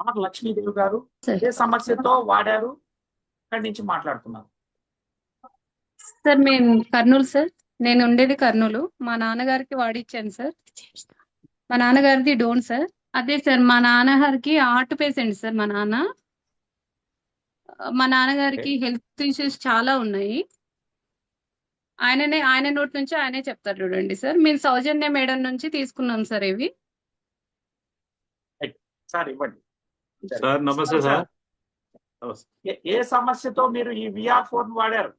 Are Lakshmidevi గారు sir ఏ సమస్యతో వాడారు, అక్కడి నుంచి మాట్లాడుతున్నారు. సార్ మేము కర్నూలు సార్. నేను ఉండేది కర్నూలు. మా నాన్నగారికి వాడిచ్చాను సార్. మా నాన్నగారిది డోన్ సార్. అదే సార్ మా నాన్నగారికి హార్ట్ పేషెంట్ సార్. మా ఓకే. నాన్నగారికి హెల్త్ ఇష్యూస్ చాలా ఉన్నాయి. ఆయన నోటి నుంచి ఆయనే చెప్తారు చూడండి సార్. మేము సౌజన్య మేడం నుంచి తీసుకున్నాం సార్ ఇవి. రైట్. సార్ ఇవ్వండి. సార్ నమస్తే చెప్పండి సార్. సార్. ఏ సమస్యతో మీరు ఈ VR4 వాడారు?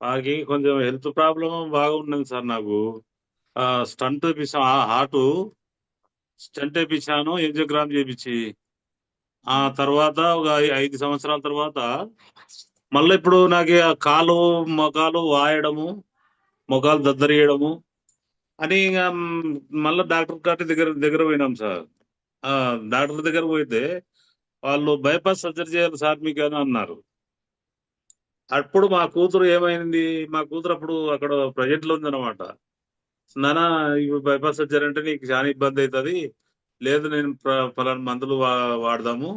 నాకు కొంచెం హెల్త్ ప్రాబ్లం బాగా ఉన్నది సార్. నాకు స్టంట్ వేపించా, హార్ట్ స్టంట్ వేపించాను, యాంజియోగ్రామ్ చేపించి ఆ తర్వాత ఒక 5 సంవత్సరాల తర్వాత మళ్ళీ ఇప్పుడు నాకు ఆ కాలు మొఖాలు వాయడము, మొఖాలు దద్దరియడము అని మళ్ళీ డాక్టర్ గారి దగ్గర పోయినాం సార్. డాక్టర్ దగ్గర పోయితే వాళ్ళు బైపాస్ సర్జరీ చేయాలి సార్ మీకు అని అన్నారు. అప్పుడు మా కూతురు ఏమైంది, మా కూతురు అప్పుడు అక్కడ ప్రజెంట్ లో ఉందన్నమాట. నానా ఇప్పుడు బైపాస్ సర్జరీ అంటే నీకు చాలా ఇబ్బంది అవుతుంది, లేదు నేను పలానా మందులు వాడదాము,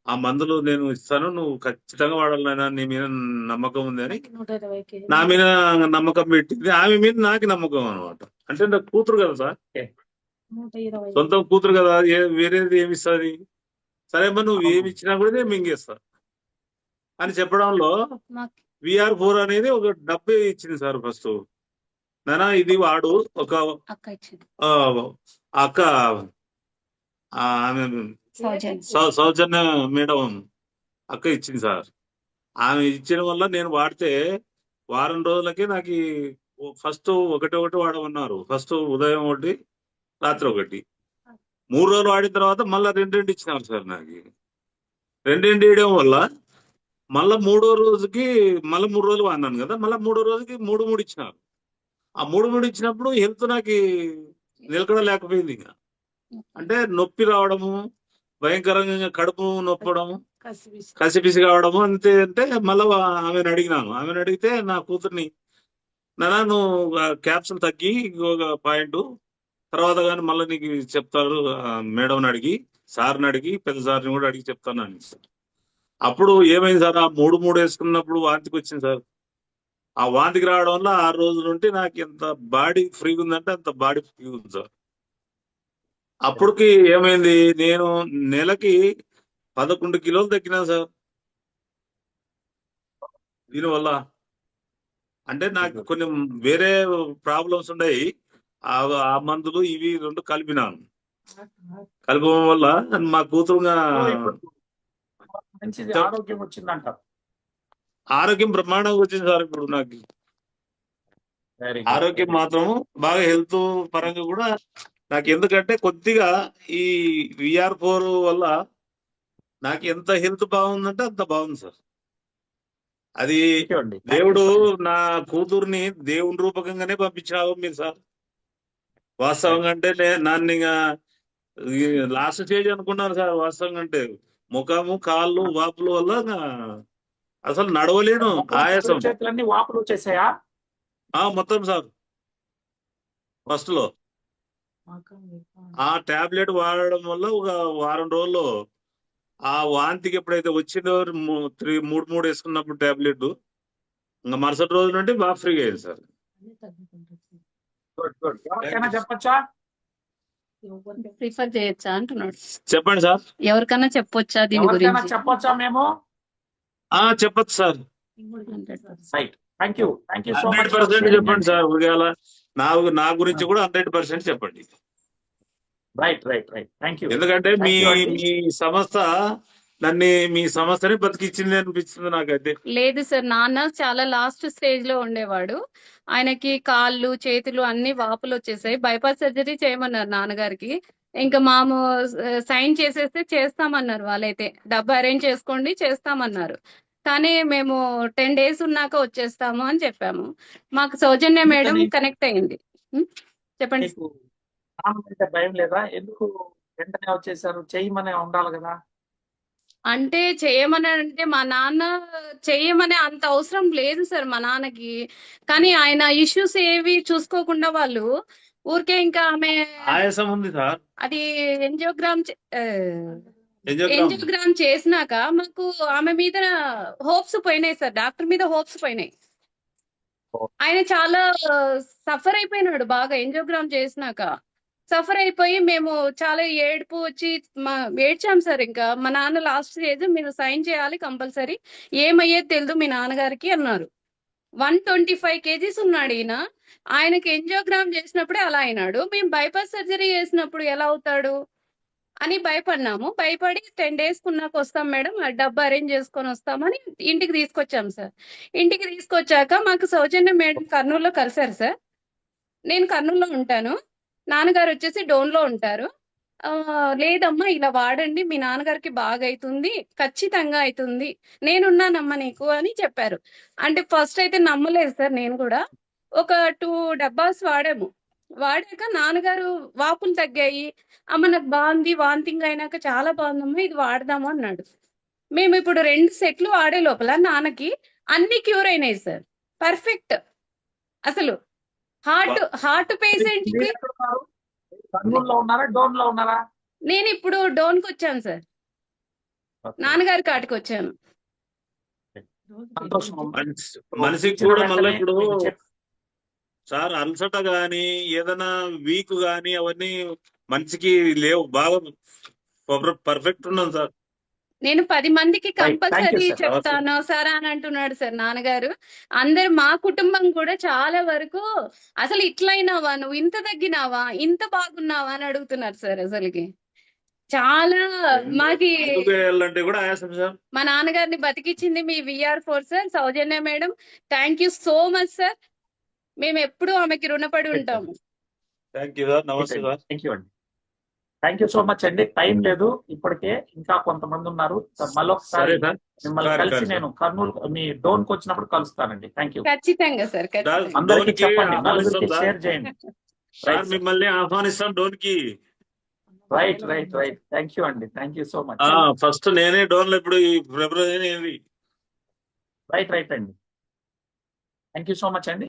ఆ మందులు నేను ఇస్తాను, నువ్వు ఖచ్చితంగా వాడాలైనా, నీ మీద నమ్మకం ఉంది అని నా మీద నమ్మకం పెట్టింది. ఆమె మీద నాకు నమ్మకం అనమాట. అంటే నా కూతురు కదా సార్, సొంత కూతురు కదా, వేరేది ఏమి ఇస్తుంది, సరే అమ్మా నువ్వు ఏమి ఇచ్చినా కూడా నేను మింగేస్తా అని చెప్పడంలో VR4 అనేది ఒక డబ్బే ఇచ్చింది సార్. ఫస్ట్ నానా ఇది వాడు, ఒక అక్క ఆమె సౌజన్య మేడం అక్క ఇచ్చింది సార్. ఆమె ఇచ్చిన వల్ల నేను వాడితే వారం రోజులకే నాకు ఫస్ట్ ఒకటి వాడమన్నారు. ఫస్ట్ ఉదయం ఒకటి, రాత్రి ఒకటి. 3 రోజులు వాడిన తర్వాత మళ్ళీ 2 ఇచ్చినారు సార్. నాకు 2 ఇవ్వడం వల్ల మళ్ళా 3వ రోజుకి మళ్ళీ 3 రోజులు వాడినాను కదా, మళ్ళీ 3వ రోజుకి 3 ఇచ్చినారు. ఆ 3 ఇచ్చినప్పుడు హెల్త్ నాకు నిలకడలేకపోయింది. ఇంకా అంటే నొప్పి రావడము, భయంకరంగా కడుపు నొప్పడము, కసిపిసి కావడము అంతే. అంటే మళ్ళీ ఆమెను అడిగితే నా కూతుర్ని, నానా నువ్వు క్యాప్సుల్ తగ్గి ఇంకొక పాయింట్ తర్వాత కానీ మళ్ళీ నీకు చెప్తారు, మేడంని అడిగి, సార్ని అడిగి, పెద్ద సార్ని కూడా అడిగి చెప్తాను అని. అప్పుడు ఏమైంది సార్, ఆ 3 వేసుకున్నప్పుడు వాంతికి వచ్చింది సార్. ఆ వాంతికి రావడం వల్ల 6 రోజుల నుండి నాకు ఎంత బాడీ ఫ్రీగా ఉందంటే అంత బాడీ ఫ్రీగా ఉంది సార్. అప్పటికి ఏమైంది, నేను నెలకి 11 కిలోలు తగ్గినా సార్ దీనివల్ల. అంటే నాకు కొన్ని వేరే ప్రాబ్లమ్స్ ఉన్నాయి, ఆ మందులు ఇవి 2 కలిపినాను. కలపడం వల్ల మా కూతురుగా మంచిది ఆరోగ్యం వచ్చిందంట. ఆరోగ్యం బ్రహ్మాండంగా వచ్చింది సార్. ఇప్పుడు నాకు ఆరోగ్యం మాత్రం బాగా హెల్త్ పరంగా కూడా నాకు, ఎందుకంటే కొద్దిగా ఈ VR4 వల్ల నాకు ఎంత హెల్త్ బాగుందంటే అంత బాగుంది సార్. అది దేవుడు నా కూతుర్ని దేవుని రూపకంగానే పంపించావు మీరు సార్. వాస్తవంగా అంటే నన్ను లాస్ట్ స్టేజ్ అనుకున్నాను సార్. వాస్తవంగా అంటే ముఖము కాళ్ళు వాపుల వల్ల అసలు నడవలేను, ఆయాసం, చేతులన్నీ వాపులు వచ్చేసాయా? మొత్తం సార్. ఫస్ట్ లో ఆ టాబ్లెట్ వాడడం వల్ల ఒక వారం రోజుల్లో ఆ వాంతికి ఎప్పుడైతే వచ్చిందో 3 వేసుకున్నప్పుడు టాబ్లెట్, ఇంకా మరుసటి రోజు నుండి బాగా ఫ్రీగా అయింది సార్. చెప్పచ్చా, ప్రిఫర్ చేయొచ్చా అంటున్నాడు. చెప్పండి సార్. ఎవరికైనా చెప్పొచ్చా దీని గురించి? చెప్పొచ్చా మేము? చెప్పచ్చు sir. Thank you so much. 100% చెప్పండి సార్. నా గురించి కూడా 100% చెప్పండి. రైట్. Thank you. ఎందుకంటే మీ సంస్థ మీ సంస్థని బతికిచ్చింది అనిపిస్తుంది నాకైతే. లేదు సార్, నాన్న చాలా లాస్ట్ స్టేజ్ లో ఉండేవాడు. ఆయనకి కాళ్ళు చేతులు అన్ని వాపులు వచ్చేసాయి. బైపాస్ సర్జరీ చేయమన్నారు నాన్నగారికి. ఇంకా మాము సైన్ చేసేస్తే చేస్తామన్నారు వాళ్ళైతే. డబ్బు అరేంజ్ చేసుకోండి చేస్తామన్నారు. కానీ మేము 10 days ఉన్నాక వచ్చేస్తాము అని చెప్పాము. మాకు సౌజన్య మేడం కనెక్ట్ అయింది. చెప్పండి. భయం లేదా? ఎందుకు వెంటనే వచ్చేసారు? చేయమనే ఉండాలి కదా. అంటే చేయమని మా నాన్న చేయమనే అంత అవసరం లేదు సార్ మా నాన్నకి. కానీ ఆయన ఇష్యూస్ ఏవి చూసుకోకుండా వాళ్ళు ఊరికే ఇంకా ఆమె ఆయాసం ఉంది సార్, అది యాంజియోగ్రామ్ ఎంజియోగ్రామ్ ఎంజియోగ్రామ్ చేసినాక మాకు ఆమె మీద హోప్స్ పోయినాయి సార్, డాక్టర్ మీద హోప్స్ పోయినాయి. ఆయన చాలా సఫర్ అయిపోయినాడు బాగా ఎంజియోగ్రామ్ చేసినాక. సఫర్ అయిపోయి మేము చాలా ఏడుపు వచ్చి ఏడ్చాం సార్. ఇంకా మా నాన్న లాస్ట్ స్టేజ్, మీరు సైన్ చేయాలి కంపల్సరీ, ఏమయ్యేది తెలియదు మీ నాన్నగారికి అన్నారు. 125 kgs ఉన్నాడు ఈయన. ఆయనకి ఎంజియోగ్రామ్ చేసినప్పుడే అలా అయినాడు. మేము బైపాస్ సర్జరీ చేసినప్పుడు ఎలా అవుతాడు అని భయపడినాము. భయపడి 10 days కున్నాక వస్తాం మేడం, ఆ డబ్బు అరేంజ్ చేసుకొని వస్తామని ఇంటికి తీసుకొచ్చాం సార్. ఇంటికి తీసుకొచ్చాక మాకు సౌజన్య మేడం కర్నూలులో కలిశారు సార్. నేను కర్నూలులో ఉంటాను, నాన్నగారు వచ్చేసి డోన్లో ఉంటారు. లేదమ్మా ఇలా వాడండి, మీ నాన్నగారికి బాగా అవుతుంది, ఖచ్చితంగా అవుతుంది, నేనున్నానమ్మా నీకు అని చెప్పారు. అంటే ఫస్ట్ అయితే నమ్మలేదు సార్. నేను కూడా ఒక 2 డబ్బాస్ వాడాము. వాడాక నాన్నగారు వాపులు తగ్గాయి, అమ్మ నాకు బాగుంది, వాంతింగ్ అయినాక చాలా బాగుందమ్మా, ఇది వాడదాము అన్నాడు. మేము ఇప్పుడు 2 సెట్లు వాడే లోపల నాన్నకి అన్ని క్యూర్ అయినాయి సార్, పర్ఫెక్ట్. అసలు హార్ట్ పేషెంట్ కి కర్నూలులో ఉన్నారా, డోన్ లో ఉన్నారా? నేను ఇప్పుడు డోన్కి వచ్చాను సార్, నాన్నగారి కాటికి వచ్చాను. సంతోషం. మనిషికి కూడా మళ్ళీ ఇప్పుడు సార్ అలసట గాని ఏదైనా వీక్ గాని అవన్నీ మనిషికి లేవు, బాగా పర్ఫెక్ట్ ఉన్నాం సార్. నేను 10 మందికి కంపల్సరీ sir. చెప్తాను సార్ అని అంటున్నాడు సార్ నాన్నగారు. అందరు మా కుటుంబం కూడా చాలా వరకు అసలు ఇట్లయినావా, నువ్వు ఇంత తగ్గినావా, ఇంత బాగున్నావా అని అడుగుతున్నారు సార్. అసలుకి చాలా మాకి వెళ్ళాలంటే కూడా ఆయాసం సార్. మా నాన్నగారిని బతికిచ్చింది మీ VR4 sir, Soujanya madam. Thank you so much sir. మేము ఎప్పుడు ఆమెకి రుణపడి ఉంటాము. Thank you sir. నమస్తే సార్. థ్యాంక్ యూ అండి. థ్యాంక్ యూ సో మచ్ అండి. టైం లేదు ఇప్పటికే, ఇంకా కొంతమంది ఉన్నారు. మళ్ళొకసారి సరే సార్. మిమ్మల్ని కలిసి నేను కర్నూలు మీ డోన్ కు వచ్చినప్పుడు కలుస్తానండి. Thank you. ఖచ్చితంగా సార్, ఖచ్చితంగా. అందరికీ చెప్పండి, డోన్కి నలుగురికి ఆహ్వానిస్తాం షేర్ చేయండి. సార్ మిమ్మల్ని ఆహ్వానిస్తాం డోన్ కి. Right right right. Thank you అండి. Thank you so much. First నేనే డోన్ లో ఇప్పుడు ఈ ఫిబ్రవరి రైట్ రైట్ అండి. థ్యాంక్ యూ సో మచ్ అండి.